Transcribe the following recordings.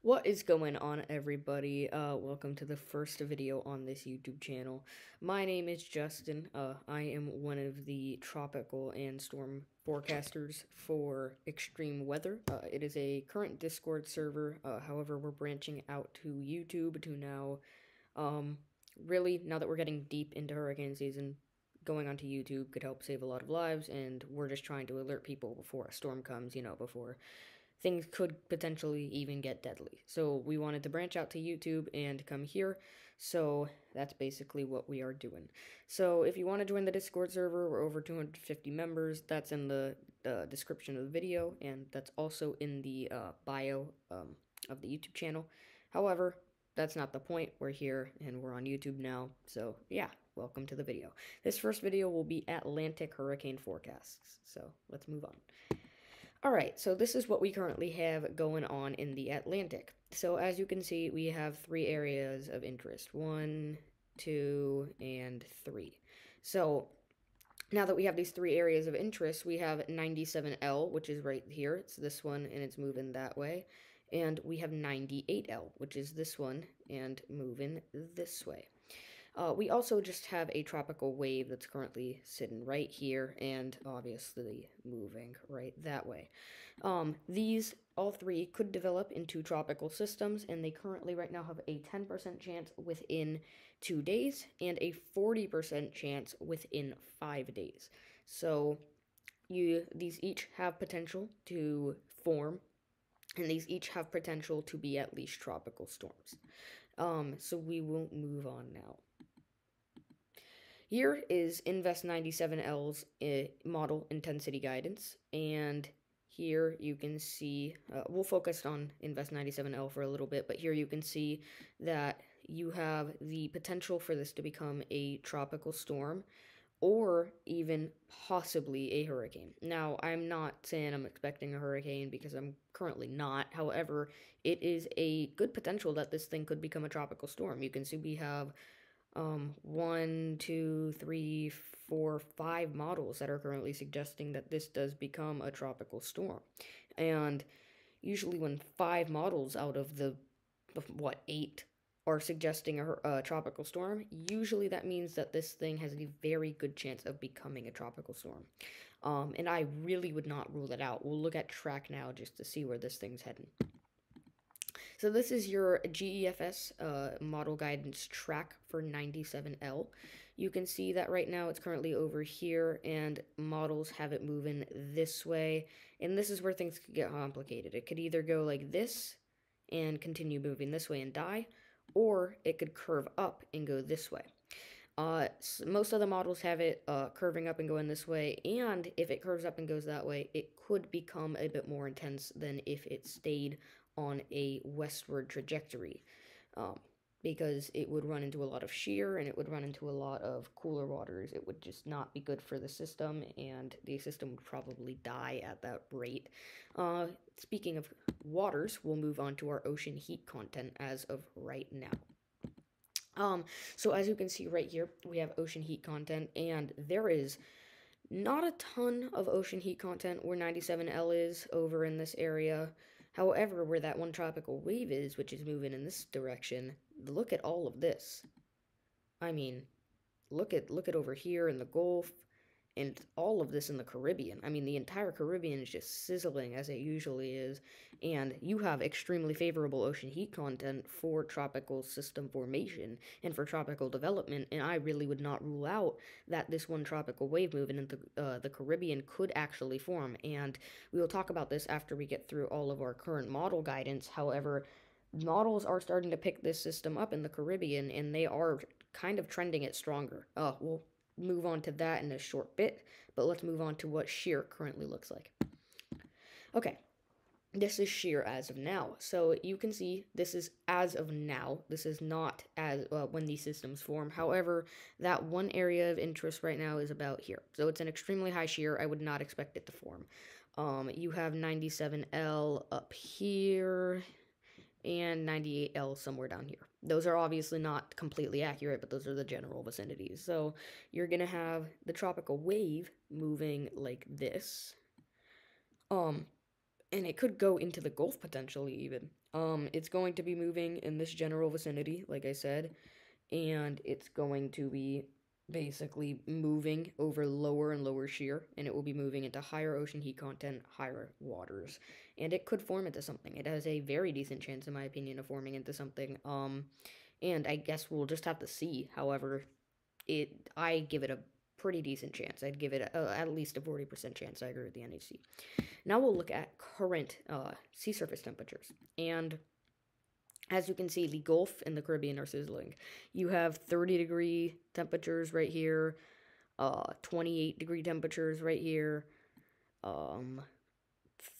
What is going on, everybody? Welcome to the first video on this YouTube channel. My name is Justin. I am one of the tropical and storm forecasters for extreme weather. It is a current Discord server. However, we're branching out to YouTube to now, really, now that we're getting deep into hurricane season, going onto YouTube could help save a lot of lives, and we're just trying to alert people before a storm comes, before things could potentially even get deadly. So we wanted to branch out to YouTube and come here. So that's basically what we are doing. So if you want to join the Discord server, we're over 250 members. That's in the description of the video, and that's also in the bio of the YouTube channel. However, that's not the point. We're here and we're on YouTube now. So yeah, welcome to the video. This first video will be Atlantic hurricane forecasts. So let's move on. Alright, so this is what we currently have going on in the Atlantic. So as you can see, we have three areas of interest. 1, 2, and 3. So now that we have these three areas of interest, we have 97L, which is right here. It's this one, and it's moving that way. And we have 98L, which is this one, and moving this way. We also just have a tropical wave that's currently sitting right here and obviously moving right that way. These, all three, could develop into tropical systems, and they currently right now have a 10% chance within 2 days and a 40% chance within 5 days. So these each have potential to form, and these each have potential to be at least tropical storms. So we will move on now. Here is Invest 97L's model intensity guidance, and here you can see, we'll focus on Invest 97L for a little bit, but here you can see that you have the potential for this to become a tropical storm, or even possibly a hurricane. Now, I'm not saying I'm expecting a hurricane because I'm currently not. However, it is a good potential that this thing could become a tropical storm. You can see we have 1, 2, 3, 4, 5 models that are currently suggesting that this does become a tropical storm. And usually when 5 models out of the, 8 are suggesting a tropical storm, usually that means that this thing has a very good chance of becoming a tropical storm. And I really would not rule it out. We'll look at track now just to see where this thing's heading. So this is your Gefs model guidance track for 97L. You can see that right now it's currently over here, and models have it moving this way. And this is where things could get complicated. It could either go like this and continue moving this way and die, or it could curve up and go this way. Most of the models have it curving up and going this way, and if it curves up and goes that way, it could become a bit more intense than if it stayed on a westward trajectory, because it would run into a lot of shear and it would run into a lot of cooler waters. It would just not be good for the system, and the system would probably die at that rate. Speaking of waters, we'll move on to our ocean heat content as of right now. So as you can see right here, we have ocean heat content, and there is not a ton of ocean heat content where 97L is over in this area. However, where that one tropical wave is, which is moving in this direction, look at all of this. I mean, look at over here in the Gulf, and all of this in the Caribbean. I mean, the entire Caribbean is just sizzling, as it usually is, and you have extremely favorable ocean heat content for tropical system formation and for tropical development, and I really would not rule out that this one tropical wave moving into the Caribbean could actually form, and we will talk about this after we get through all of our current model guidance. However, models are starting to pick this system up in the Caribbean, and they are kind of trending it stronger. We'll move on to that in a short bit, but let's move on to what shear currently looks like. Okay, this is shear as of now. So you can see this is as of now. This is not as when these systems form. However, that one area of interest right now is about here. So it's an extremely high shear. I would not expect it to form. You have 97L up here and 98L somewhere down here. Those are obviously not completely accurate, but those are the general vicinities. So you're going to have the tropical wave moving like this. and it could go into the Gulf potentially even. It's going to be moving in this general vicinity, like I said, and it's going to be basically moving over lower and lower shear, and it will be moving into higher ocean heat content, higher waters, and it could form into something. It has a very decent chance, in my opinion, of forming into something. And I guess we'll just have to see. However, I give it a pretty decent chance. I'd give it at least a 40% chance. I agree with the NHC. Now we'll look at current sea surface temperatures. And as you can see, the Gulf and the Caribbean are sizzling. You have 30-degree temperatures right here, 28-degree temperatures right here,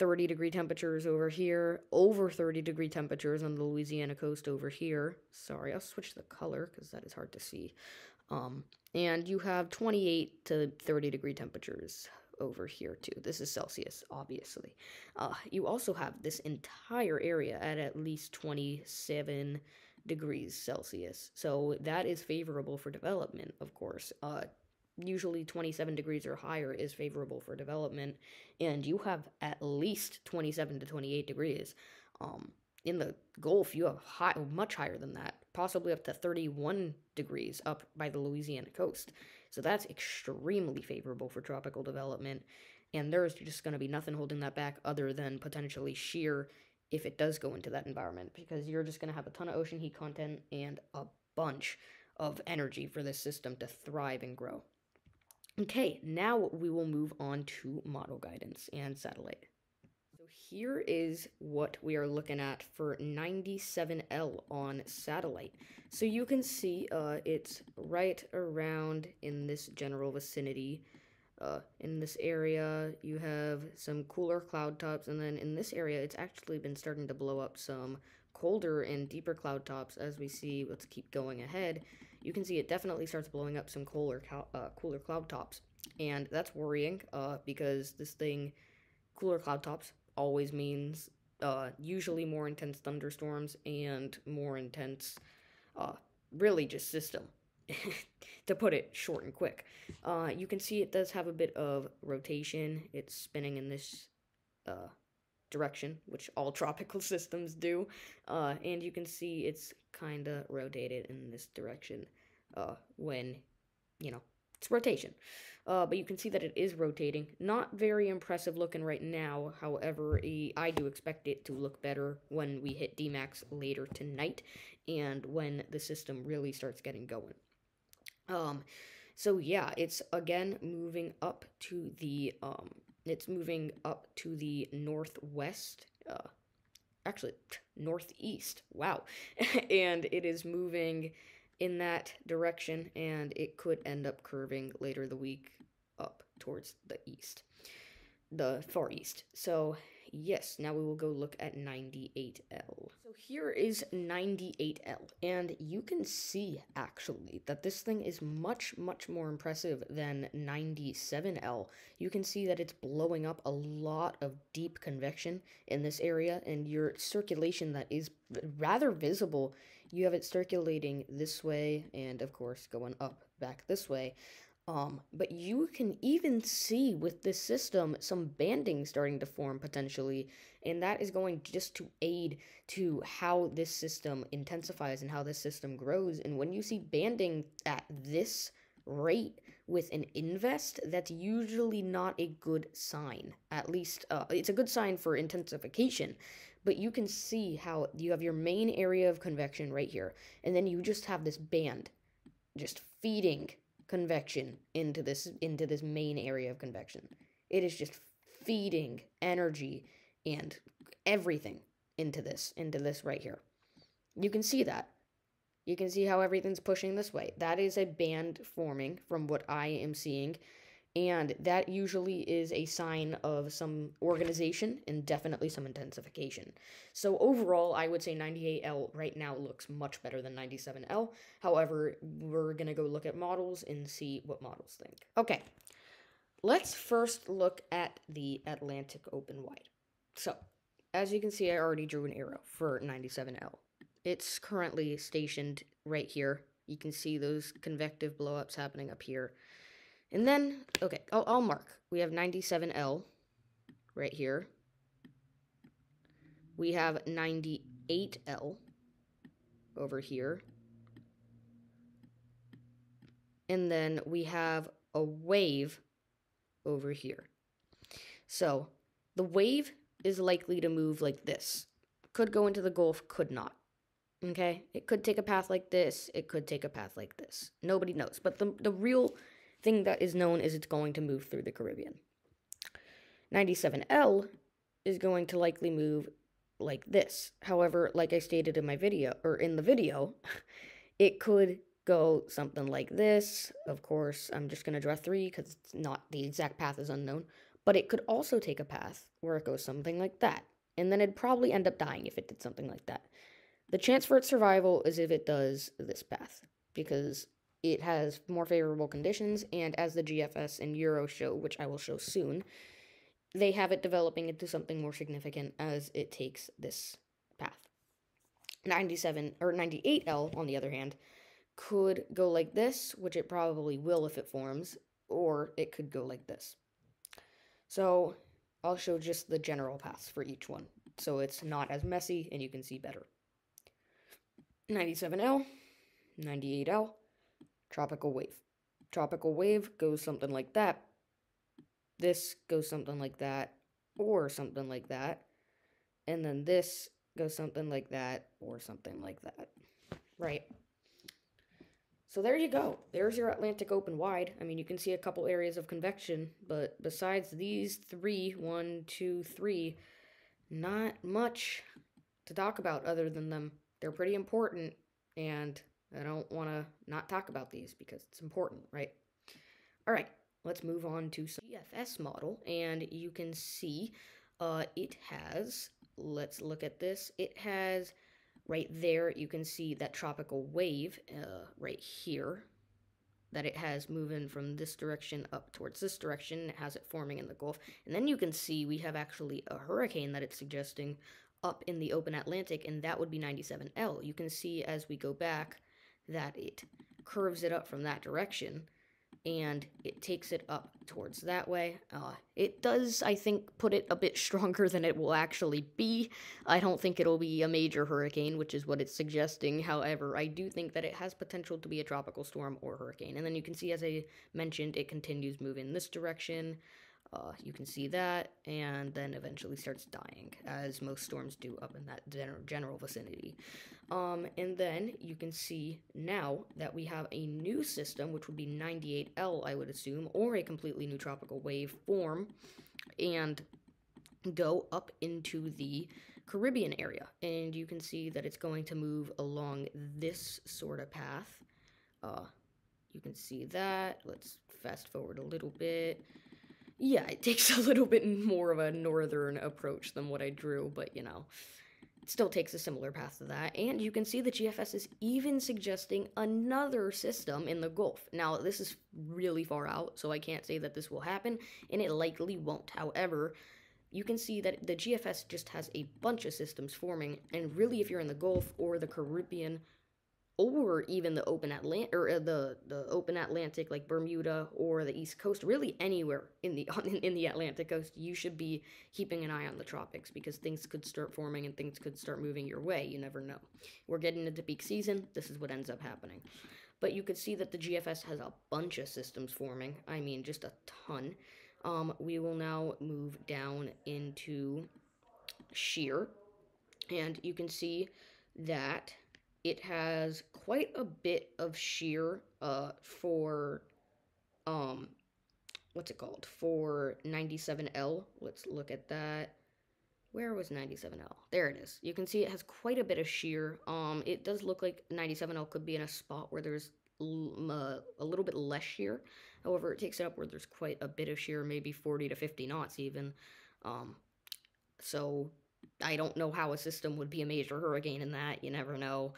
30-degree temperatures over here, over 30-degree temperatures on the Louisiana coast over here. Sorry, I'll switch the color because that is hard to see. And you have 28 to 30-degree temperatures over here too. This is Celsius, obviously. You also have this entire area at least 27 degrees Celsius. So that is favorable for development, of course. Usually 27 degrees or higher is favorable for development, and you have at least 27 to 28 degrees. In the Gulf, you have much higher than that, possibly up to 31 degrees up by the Louisiana coast. So that's extremely favorable for tropical development, and there's just going to be nothing holding that back other than potentially shear if it does go into that environment, because you're just going to have a ton of ocean heat content and a bunch of energy for this system to thrive and grow. Okay, now we will move on to model guidance and satellite. So here is what we are looking at for 97L on satellite. So you can see it's right around in this general vicinity. In this area, you have some cooler cloud tops, and then in this area, it's actually been starting to blow up some colder and deeper cloud tops as we see. Let's keep going ahead. You can see it definitely starts blowing up some cooler cloud tops, and that's worrying because this thing, cooler cloud tops, always means usually more intense thunderstorms and more intense, really just system, to put it short and quick. You can see it does have a bit of rotation. It's spinning in this direction, which all tropical systems do, and you can see it's kind of rotated in this direction when, it's rotation. But you can see that it is rotating. Not very impressive looking right now. However, I do expect it to look better when we hit Dmax later tonight and when the system really starts getting going. So yeah, it's again moving up to the northwest, actually northeast. Wow. And it is moving in that direction, and it could end up curving later the week up towards the far east. So yes, now we will go look at 98L. So here is 98L, and you can see actually that this thing is much, much more impressive than 97L. You can see that it's blowing up a lot of deep convection in this area, and your circulation that is rather visible. You have it circulating this way, and of course going up back this way. But you can even see with this system some banding starting to form potentially, and that is going just to aid to how this system intensifies and how this system grows. And when you see banding at this rate with an invest, that's usually not a good sign. At least, it's a good sign for intensification. But you can see how you have your main area of convection right here, and then you just have this band just feeding convection into this main area of convection. It is just feeding energy and everything into this right here. You can see that. You can see how everything's pushing this way. That is a band forming from what I am seeing, and that usually is a sign of some organization and definitely some intensification. So overall, I would say 98L right now looks much better than 97L. However, we're going to go look at models and see what models think. Okay, let's first look at the Atlantic Open Wide. So, as you can see, I already drew an arrow for 97L. It's currently stationed right here. You can see those convective blowups happening up here. And then, okay, I'll mark. We have 97L right here. we have 98L over here. And then we have a wave over here. So the wave is likely to move like this. Could go into the Gulf, could not. Okay? It could take a path like this. It could take a path like this. Nobody knows. But the real thing that is known is it's going to move through the Caribbean. 97L is going to likely move like this. However, like I stated in my video, or in the video, it could go something like this. Of course, I'm just going to draw 3 because it's not, the exact path is unknown. But it could also take a path where it goes something like that. And then it'd probably end up dying if it did something like that. The chance for its survival is if it does this path, because it has more favorable conditions, and as the GFS and Euro show, which I will show soon, they have it developing into something more significant as it takes this path. 97 or 98L, on the other hand, could go like this, which it probably will if it forms, or it could go like this. So I'll show just the general paths for each one, so it's not as messy and you can see better. 97L, 98L, tropical wave. Tropical wave goes something like that. This goes something like that, or something like that. And then this goes something like that, or something like that. Right. So there you go. There's your Atlantic open wide. I mean, you can see a couple areas of convection, but besides these 3, 1, 2, 3, not much to talk about other than them. They're pretty important, and I don't want to not talk about these because it's important, right? All right, let's move on to some Cfs model, and you can see it has, let's look at this, it has right there, you can see that tropical wave right here that it has moving from this direction up towards this direction. It has it forming in the Gulf. And then you can see we have actually a hurricane that it's suggesting up in the open Atlantic, and that would be 97L. You can see as we go back that it curves it up from that direction, and it takes it up towards that way. It does, I think, put it a bit stronger than it will actually be. I don't think it'll be a major hurricane, which is what it's suggesting. However, I do think that it has potential to be a tropical storm or hurricane. And then you can see, as I mentioned, it continues moving in this direction. You can see that, and then eventually starts dying, as most storms do up in that general vicinity. And then you can see now that we have a new system, which would be 98L, I would assume, or a completely new tropical wave form, and go up into the Caribbean area. And you can see that it's going to move along this sort of path. You can see that. Let's fast forward a little bit. Yeah, it takes a little bit more of a northern approach than what I drew, but, you know, it still takes a similar path to that. And you can see the GFS is even suggesting another system in the Gulf. Now, this is really far out, so I can't say that this will happen, and it likely won't. However, you can see that the GFS just has a bunch of systems forming, and really, if you're in the Gulf or the Caribbean, or even the open Atlantic, or the open Atlantic, like Bermuda or the East Coast, really anywhere in the Atlantic coast, you should be keeping an eye on the tropics, because things could start forming and things could start moving your way. You never know. We're getting into peak season. This is what ends up happening. But you could see that the GFS has a bunch of systems forming. I mean, just a ton. We will now move down into shear, and you can see that it has quite a bit of shear for what's it called, for 97L. Let's look at that. Where was 97L? There it is. You can see it has quite a bit of shear. It does look like 97L could be in a spot where there's a little bit less shear. However, it takes it up where there's quite a bit of shear, maybe 40 to 50 knots even. So I don't know how a system would be a major hurricane in that. You never know.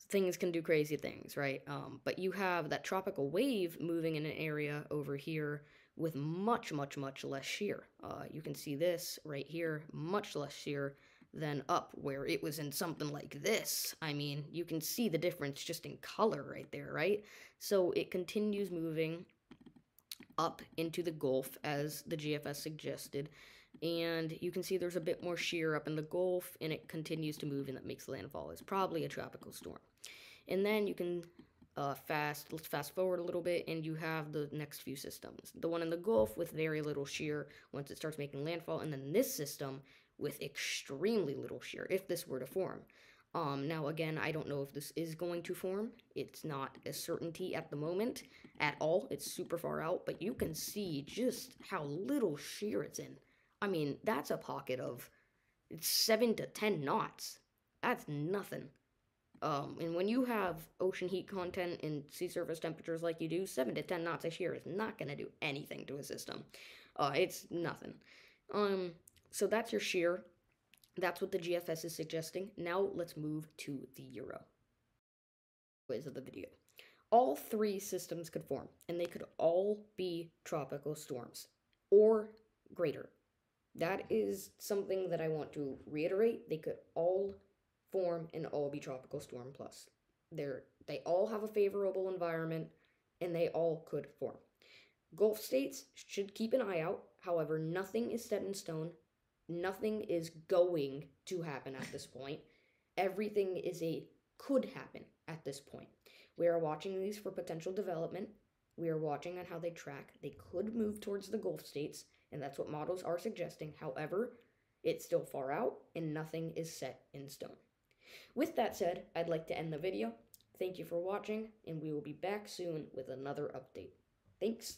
Things can do crazy things, right? But you have that tropical wave moving in an area over here with much, much, much less shear. You can see this right here, much less shear than up where it was in something like this. I mean, you can see the difference just in color right there, right? So it continues moving up into the Gulf, as the GFS suggested, and you can see there's a bit more shear up in the Gulf, and it continues to move, and that makes landfall. It's probably a tropical storm. And then you can let's fast forward a little bit, and you have the next few systems. The one in the Gulf with very little shear once it starts making landfall, and then this system with extremely little shear if this were to form. Now, again, I don't know if this is going to form. It's not a certainty at the moment at all. It's super far out, but you can see just how little shear it's in. I mean, that's a pocket of 7 to 10 knots. That's nothing. And when you have ocean heat content and sea surface temperatures like you do, 7 to 10 knots of shear is not going to do anything to a system. It's nothing. So that's your shear. That's what the GFS is suggesting. Now let's move to the Euro. Ways of the video. All three systems could form, and they could all be tropical storms or greater. That is something that I want to reiterate. They could all form and all be tropical storm plus. They all have a favorable environment, and they all could form. Gulf states should keep an eye out. However, nothing is set in stone. Nothing is going to happen at this point. Everything is could happen at this point. We are watching these for potential development. We are watching on how they track. They could move towards the Gulf states, and that's what models are suggesting. However, it's still far out, and nothing is set in stone. With that said, I'd like to end the video. Thank you for watching, and we will be back soon with another update. Thanks.